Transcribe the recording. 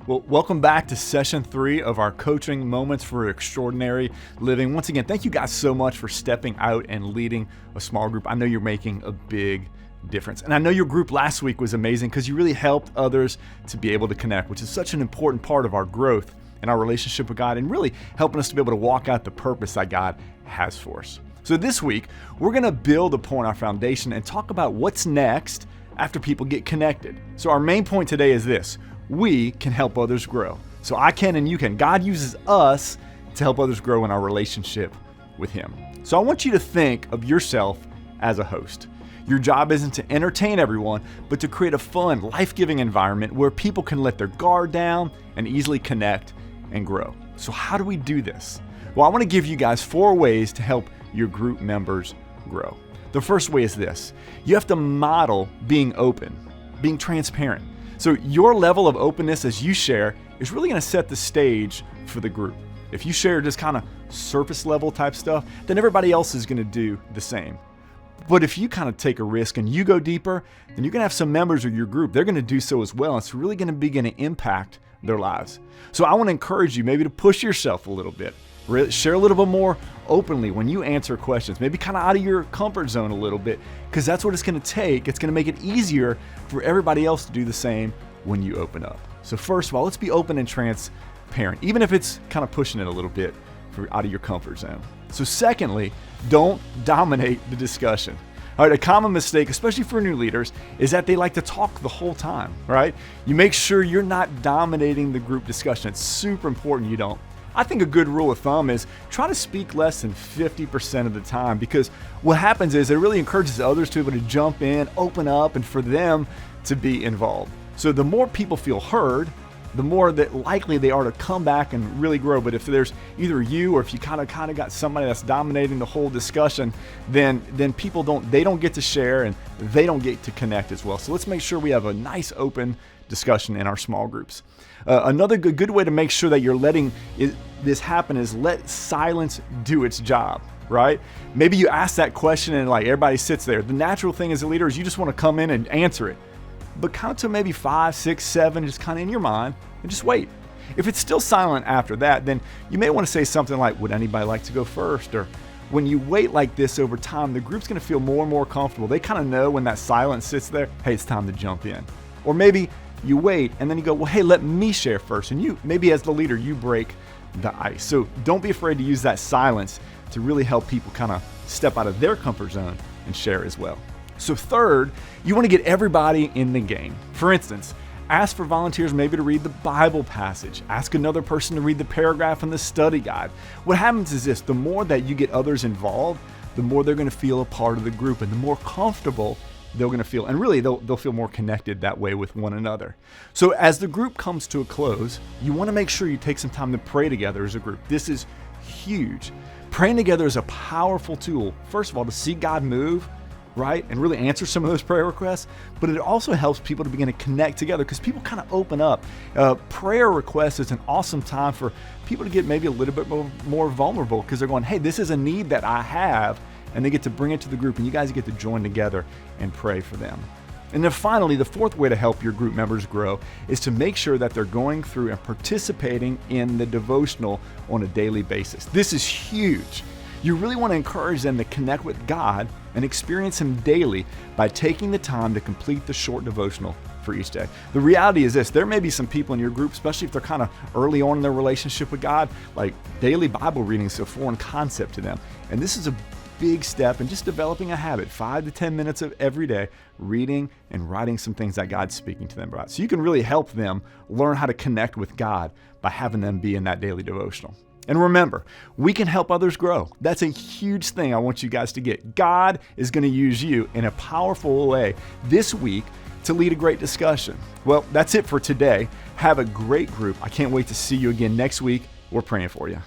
Well, welcome back to session 3 of our Coaching Moments for Extraordinary Living. Once again, thank you guys so much for stepping out and leading a small group. I know you're making a big difference. And I know your group last week was amazing because you really helped others to be able to connect, which is such an important part of our growth and our relationship with God and really helping us to be able to walk out the purpose that God has for us. So this week, we're going to build upon our foundation and talk about what's next after people get connected. So our main point today is this: we can help others grow. So I can and you can. God uses us to help others grow in our relationship with Him. So I want you to think of yourself as a host. Your job isn't to entertain everyone, but to create a fun, life-giving environment where people can let their guard down and easily connect and grow. So how do we do this? Well, I want to give you guys 4 ways to help your group members grow. The first way is this: you have to model being open, being transparent. So your level of openness as you share is really going to set the stage for the group. If you share just kind of surface level type stuff, then everybody else is going to do the same. But if you kind of take a risk and you go deeper, then you're going to have some members of your group, they're going to do so as well. It's really going to impact their lives. So I want to encourage you maybe to push yourself a little bit. Share a little bit more openly when you answer questions, maybe kind of out of your comfort zone a little bit, because that's what it's going to take. It's going to make it easier for everybody else to do the same when you open up. So first of all, let's be open and transparent, even if it's kind of pushing it a little bit out of your comfort zone. So secondly, don't dominate the discussion. All right, a common mistake, especially for new leaders, is that they like to talk the whole time, right? You make sure you're not dominating the group discussion. It's super important you don't. I think a good rule of thumb is try to speak less than 50% of the time, because what happens is it really encourages others to be able to jump in, open up, and for them to be involved. So the more people feel heard, the more that likely they are to come back and really grow. But if there's either you or if you kind of got somebody that's dominating the whole discussion, then people don't get to share and they don't get to connect as well. So let's make sure we have a nice open discussion in our small groups. Another good way to make sure that you're letting this happen is let silence do its job, right? Maybe you ask that question and like everybody sits there. The natural thing as a leader is you just want to come in and answer it. But count to maybe 5, 6, 7, just kind of in your mind and just wait. If it's still silent after that, then you may want to say something like, would anybody like to go first? Or when you wait like this over time, the group's going to feel more and more comfortable. They kind of know when that silence sits there, hey, it's time to jump in. Or maybe you wait and then you go, well, hey, let me share first. And you, maybe as the leader, you break the ice. So don't be afraid to use that silence to really help people kind of step out of their comfort zone and share as well. So third, you want to get everybody in the game. For instance, ask for volunteers maybe to read the Bible passage. Ask another person to read the paragraph in the study guide. What happens is this: the more that you get others involved, the more they're going to feel a part of the group and the more comfortable they're going to feel. And really, they'll feel more connected that way with one another. So as the group comes to a close, you want to make sure you take some time to pray together as a group. This is huge. Praying together is a powerful tool, first of all, to see God move, right? And really answer some of those prayer requests. But it also helps people to begin to connect together because people kind of open up. Prayer requests is an awesome time for people to get maybe a little bit more vulnerable because they're going, hey, this is a need that I have. And they get to bring it to the group and you guys get to join together and pray for them. And then finally, the fourth way to help your group members grow is to make sure that they're going through and participating in the devotional on a daily basis. This is huge. You really want to encourage them to connect with God and experience Him daily by taking the time to complete the short devotional for each day. The reality is this: there may be some people in your group, especially if they're kind of early on in their relationship with God, like daily Bible reading is a foreign concept to them. And this is a big step in just developing a habit, 5 to 10 minutes of every day, reading and writing some things that God's speaking to them about. So you can really help them learn how to connect with God by having them be in that daily devotional. And remember, we can help others grow. That's a huge thing I want you guys to get. God is going to use you in a powerful way this week to lead a great discussion. Well, that's it for today. Have a great group. I can't wait to see you again next week. We're praying for you.